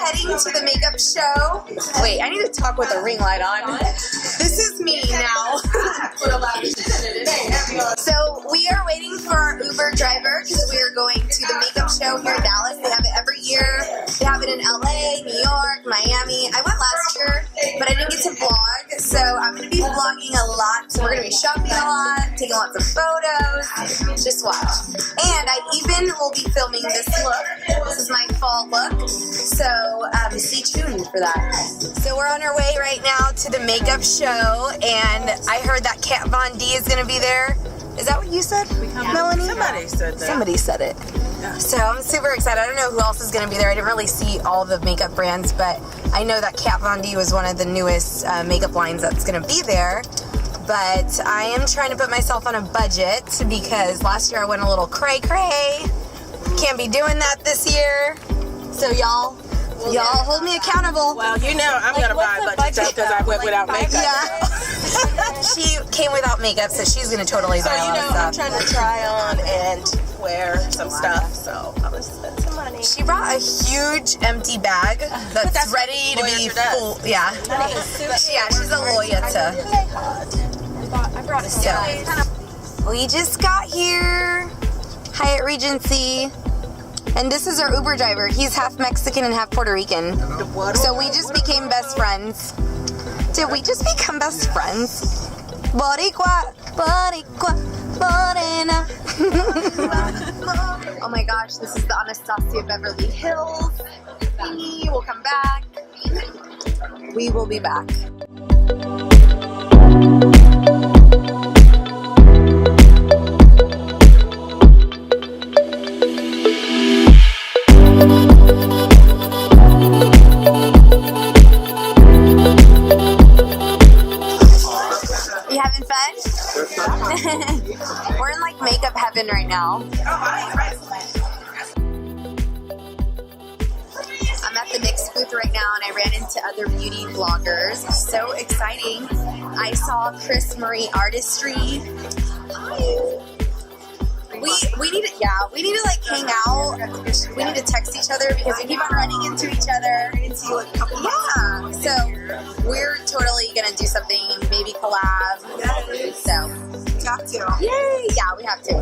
heading to the makeup show. Wait, I need to talk with the ring light on. This is me now. So we are waiting for our Uber driver because we are going to the makeup show here in Dallas. They have it every year. They have it in LA, New York, Miami. I went last year, but I didn't get to vlog, so I'm going to be vlogging a lot. So we're going to be shopping a lot, taking lots of photos. Just watch. And I even will be filming this look. This is my fall look. So stay tuned for that. So we're on our way right now to the makeup show, and I heard that Kat Von D is going to be there. Is that what you said, Melanie? Somebody said that. Somebody said it. Yeah. So I'm super excited. I don't know who else is going to be there. I didn't really see all the makeup brands, but I know that Kat Von D was one of the newest makeup lines that's going to be there. But I am trying to put myself on a budget because last year I went a little cray-cray. Can't be doing that this year. So y'all hold me accountable. Well, you know I'm going to buy a budget stuff because I went without makeup. Yeah. She came without makeup, so she's going to totally buy a lot of stuff. I'm trying to try on and wear some stuff, so I'm going to spend some money. She brought a huge empty bag that's ready to be full. Yeah. Yeah, she's a Loyata. I brought a stuff. We just got here. Hyatt Regency. And this is our Uber driver. He's half Mexican and half Puerto Rican. So we just became best friends. Did we just become best friends? Boricua, Boricua, Morena. Oh my gosh, this is the Anastasia Beverly Hills thingy. We'll come back. We will be back. We're in like makeup heaven right now. I'm at the NYX booth right now and I ran into other beauty vloggers. So exciting. I saw Chris Marie Artistry. We need to like hang out. We need to text each other because we keep on running into each other. Yeah. So we're totally gonna do something, maybe collab. So we have to. Yay! Yeah, we have to.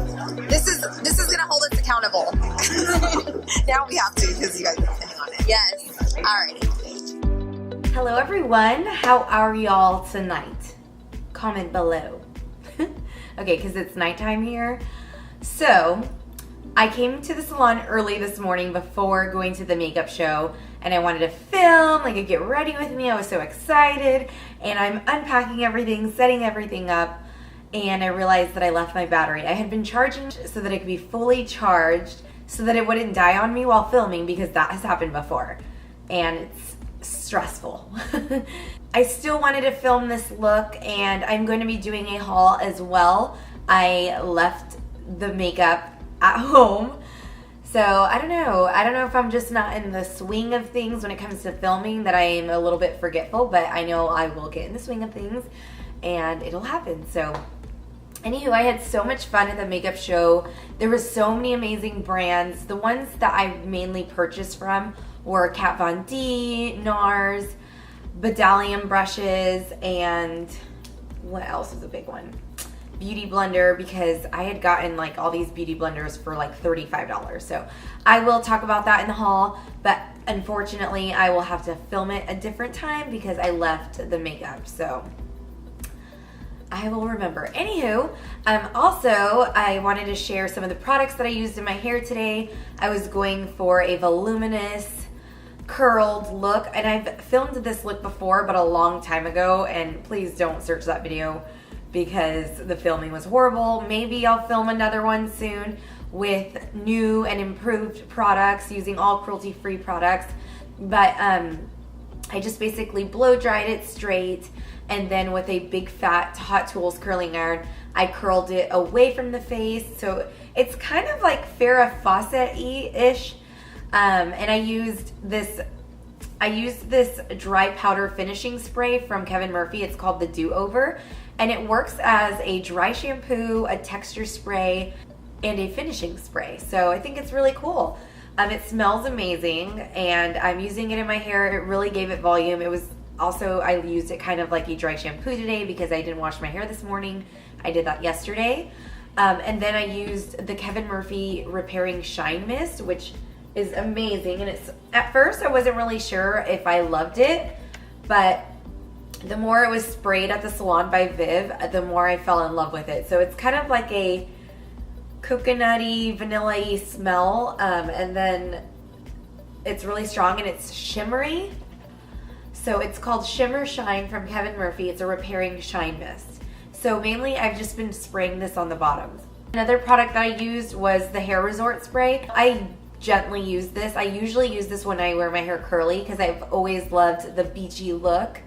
This is gonna hold us accountable. Now we have to because you guys are depending on it. Yes. Alrighty. Hello everyone. How are y'all tonight? Comment below. Okay, because it's nighttime here. So, I came to the salon early this morning before going to the makeup show, and I wanted to film, like get ready with me. I was so excited, and I'm unpacking everything, setting everything up, and I realized that I left my battery. I had been charging so that it could be fully charged so that it wouldn't die on me while filming because that has happened before, and it's stressful. I still wanted to film this look, and I'm going to be doing a haul as well. I left the makeup at home, so I don't know if I'm just not in the swing of things when it comes to filming, that I am a little bit forgetful, but I know I will get in the swing of things and it'll happen. So anywho, I had so much fun at the makeup show. There were so many amazing brands. The ones that I mainly purchased from were Kat Von D, NARS, Bedallion brushes, and what else is a big one? Beauty blender, because I had gotten like all these beauty blenders for like $35. So I will talk about that in the haul, but unfortunately I will have to film it a different time because I left the makeup. So I will remember. Anywho, also I wanted to share some of the products that I used in my hair today. I was going for a voluminous curled look, and I've filmed this look before, but a long time ago, and please don't search that video because the filming was horrible. Maybe I'll film another one soon with new and improved products using all cruelty-free products. But I just basically blow dried it straight, and then with a big fat Hot Tools curling iron, I curled it away from the face. So it's kind of like Farrah Fawcett-y-ish. And I used this dry powder finishing spray from Kevin Murphy. It's called the Do Over. And it works as a dry shampoo, a texture spray, and a finishing spray. So I think it's really cool. It smells amazing, and I'm using it in my hair. It really gave it volume. It was also, I used it kind of like a dry shampoo today because I didn't wash my hair this morning. I did that yesterday. And then I used the Kevin Murphy Repairing Shine Mist, which is amazing. And it's, at first I wasn't really sure if I loved it, but the more it was sprayed at the salon by Viv, the more I fell in love with it. So it's kind of like a coconutty, vanilla-y smell, and then it's really strong and it's shimmery. So it's called Shimmer Shine from Kevin Murphy. It's a repairing shine mist. So mainly I've just been spraying this on the bottoms. Another product that I used was the Hair Resort Spray. I gently use this. I usually use this when I wear my hair curly because I've always loved the beachy look.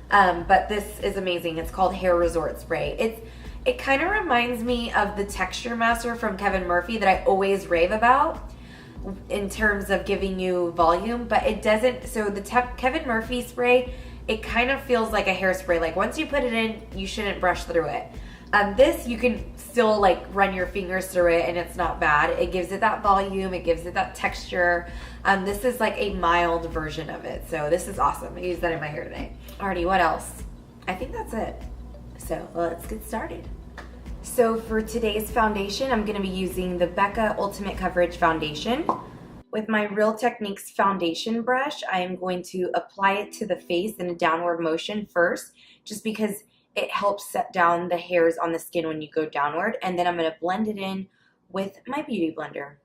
But this is amazing. It's called Hair Resort Spray. It kind of reminds me of the Texture Master from Kevin Murphy that I always rave about in terms of giving you volume, but it doesn't. So the Kevin Murphy spray, it kind of feels like a hairspray. Like once you put it in, you shouldn't brush through it. This, you can still like run your fingers through it and it's not bad. It gives it that volume, it gives it that texture. This is like a mild version of it. So this is awesome. I used that in my hair today. Alrighty, what else? I think that's it. So let's get started. So for today's foundation, I'm going to be using the Becca Ultimate Coverage Foundation. With my Real Techniques foundation brush, I am going to apply it to the face in a downward motion first, just because it helps set down the hairs on the skin when you go downward. And then I'm going to blend it in with my Beauty Blender.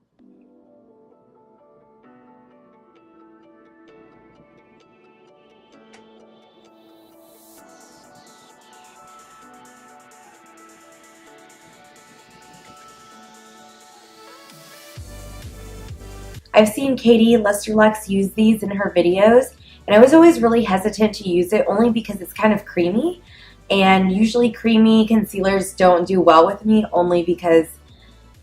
I've seen Katie Lusterlux use these in her videos, and I was always really hesitant to use it only because it's kind of creamy, and usually creamy concealers don't do well with me only because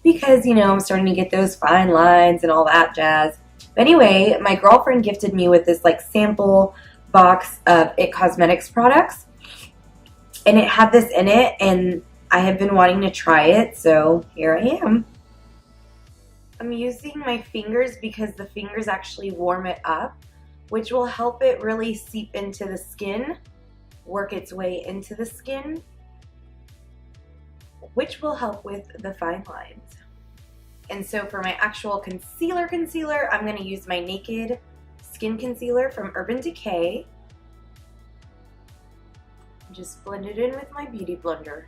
you know, I'm starting to get those fine lines and all that jazz. But anyway, my girlfriend gifted me with this like sample box of Itcosmetics products, and it had this in it, and I have been wanting to try it, so here I am. I'm using my fingers because the fingers actually warm it up, which will help it really seep into the skin, work its way into the skin, which will help with the fine lines. And so for my actual concealer, I'm going to use my Naked Skin Concealer from Urban Decay. Just blend it in with my Beauty Blender.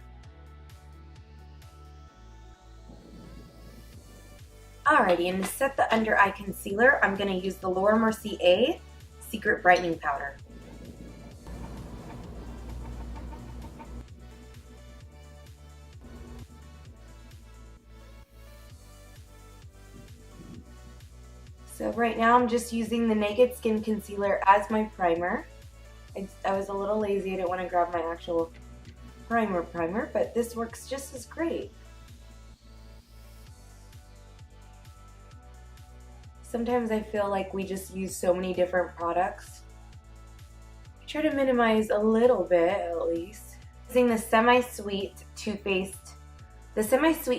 Alrighty, and to set the under eye concealer, I'm going to use the Mercier Secret Brightening Powder. So right now I'm just using the Naked Skin Concealer as my primer. I was a little lazy, I didn't want to grab my actual primer, but this works just as great. Sometimes I feel like we just use so many different products. I try to minimize a little bit at least. Using the Semi-Sweet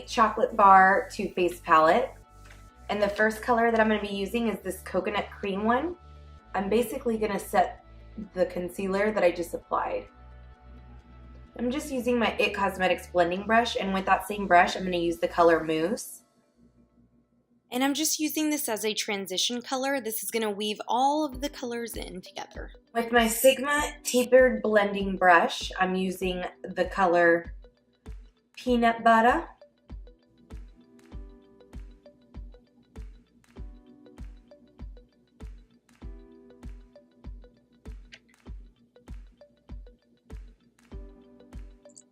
Chocolate Bar Too Faced palette. And the first color that I'm going to be using is this coconut cream one. I'm basically going to set the concealer that I just applied. I'm just using my Itcosmetics blending brush, and with that same brush I'm going to use the color Mousse. And I'm just using this as a transition color. This is going to weave all of the colors in together. With my Sigma tapered blending brush, I'm using the color Peanut Butter.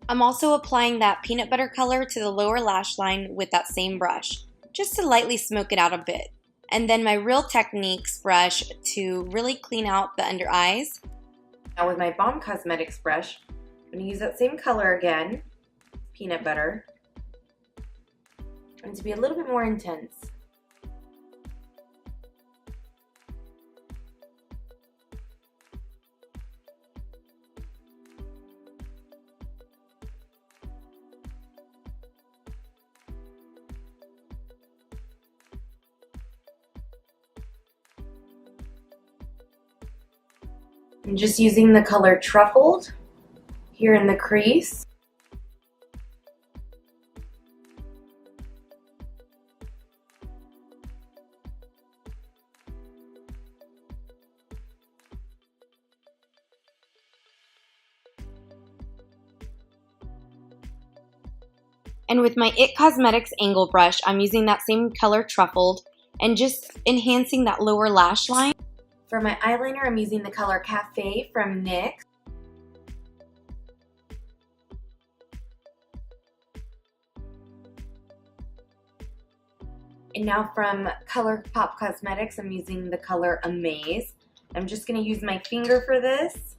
I'm also applying that peanut butter color to the lower lash line with that same brush, just to lightly smoke it out a bit. And then my Real Techniques brush to really clean out the under eyes. Now with my Balm Cosmetics brush, I'm going to use that same color again, peanut butter, and to be a little bit more intense. I'm just using the color Truffled here in the crease. And with my It Cosmetics angle brush, I'm using that same color Truffled and just enhancing that lower lash line. For my eyeliner, I'm using the color Cafe from NYX. And now from ColourPop Cosmetics, I'm using the color Amaze. I'm just going to use my finger for this.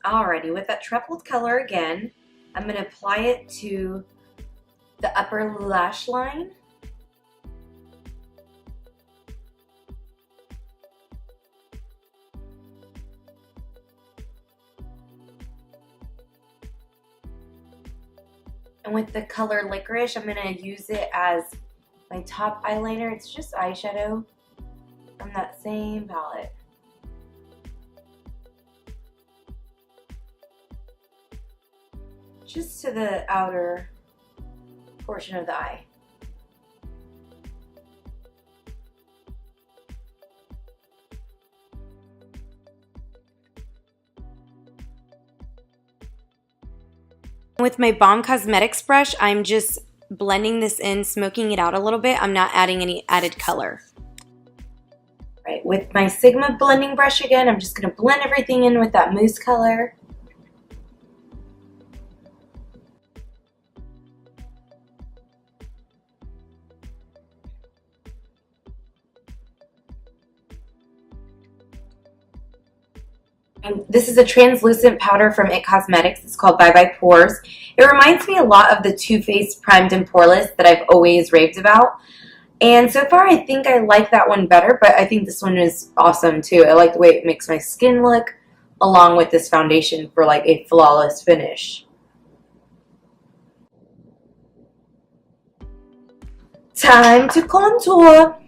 Alrighty, with that truffled color again, I'm going to apply it to the upper lash line. And with the color Licorice, I'm going to use it as my top eyeliner. It's just eyeshadow from that same palette. Just to the outer portion of the eye. With my Balm Cosmetics brush, I'm just blending this in, smoking it out a little bit. I'm not adding any added color. Right, with my Sigma blending brush again, I'm just going to blend everything in with that mousse color. And this is a translucent powder from Itcosmetics. It's called Bye Bye Pores. It reminds me a lot of the Too Faced Primed and Poreless that I've always raved about. And so far, I think I like that one better, but I think this one is awesome too. I like the way it makes my skin look, along with this foundation for like a flawless finish. Time to contour.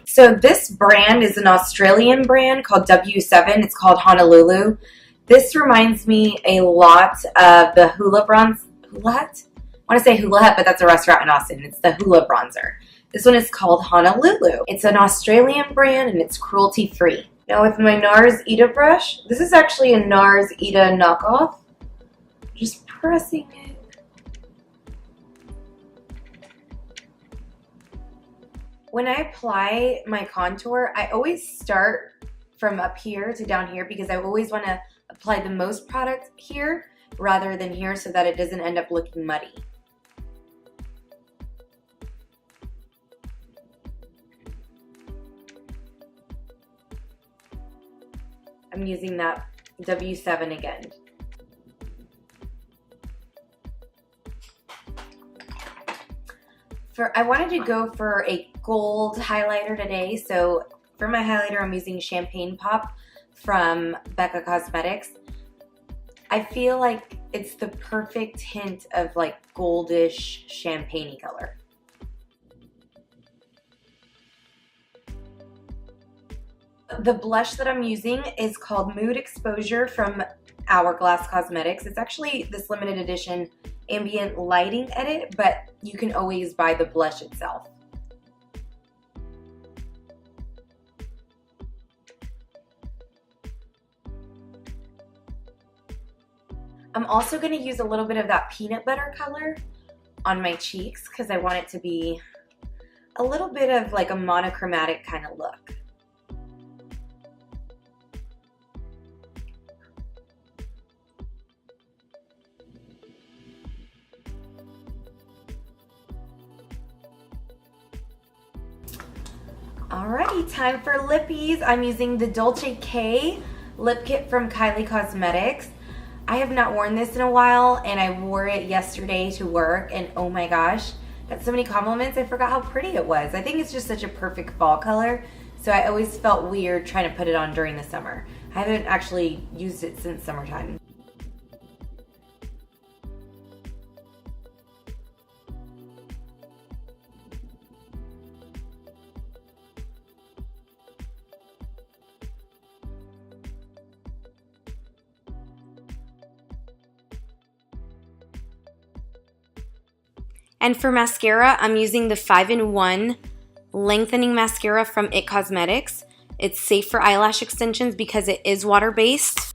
So this brand is an Australian brand called W7. It's called Honolulu. This reminds me a lot of the Hula Bronze. What? I want to say Hula Hut, but that's a restaurant in Austin. It's the Hula Bronzer. This one is called Honolulu. It's an Australian brand and it's cruelty-free. Now with my NARS Ita brush, this is actually a NARS Ita knockoff. Just pressing it. When I apply my contour, I always start from up here to down here because I always want to apply the most product here rather than here so that it doesn't end up looking muddy. I'm using that W7 again. I wanted to go for a gold highlighter today, so for my highlighter I'm using Champagne Pop from Becca Cosmetics. I feel like it's the perfect hint of like goldish champagne-y color. The blush that I'm using is called Mood Exposure from Hourglass Cosmetics. It's actually this limited edition ambient lighting edit, but you can always buy the blush itself. I'm also going to use a little bit of that peanut butter color on my cheeks because I want it to be a little bit of like a monochromatic kind of look. Alrighty, time for lippies. I'm using the Dolce K lip kit from Kylie Cosmetics. I have not worn this in a while and I wore it yesterday to work and oh my gosh, got so many compliments. I forgot how pretty it was. I think it's just such a perfect fall color, so I always felt weird trying to put it on during the summer. I haven't actually used it since summertime. And for mascara, I'm using the 5-in-1 lengthening mascara from Itcosmetics. It's safe for eyelash extensions because it is water-based.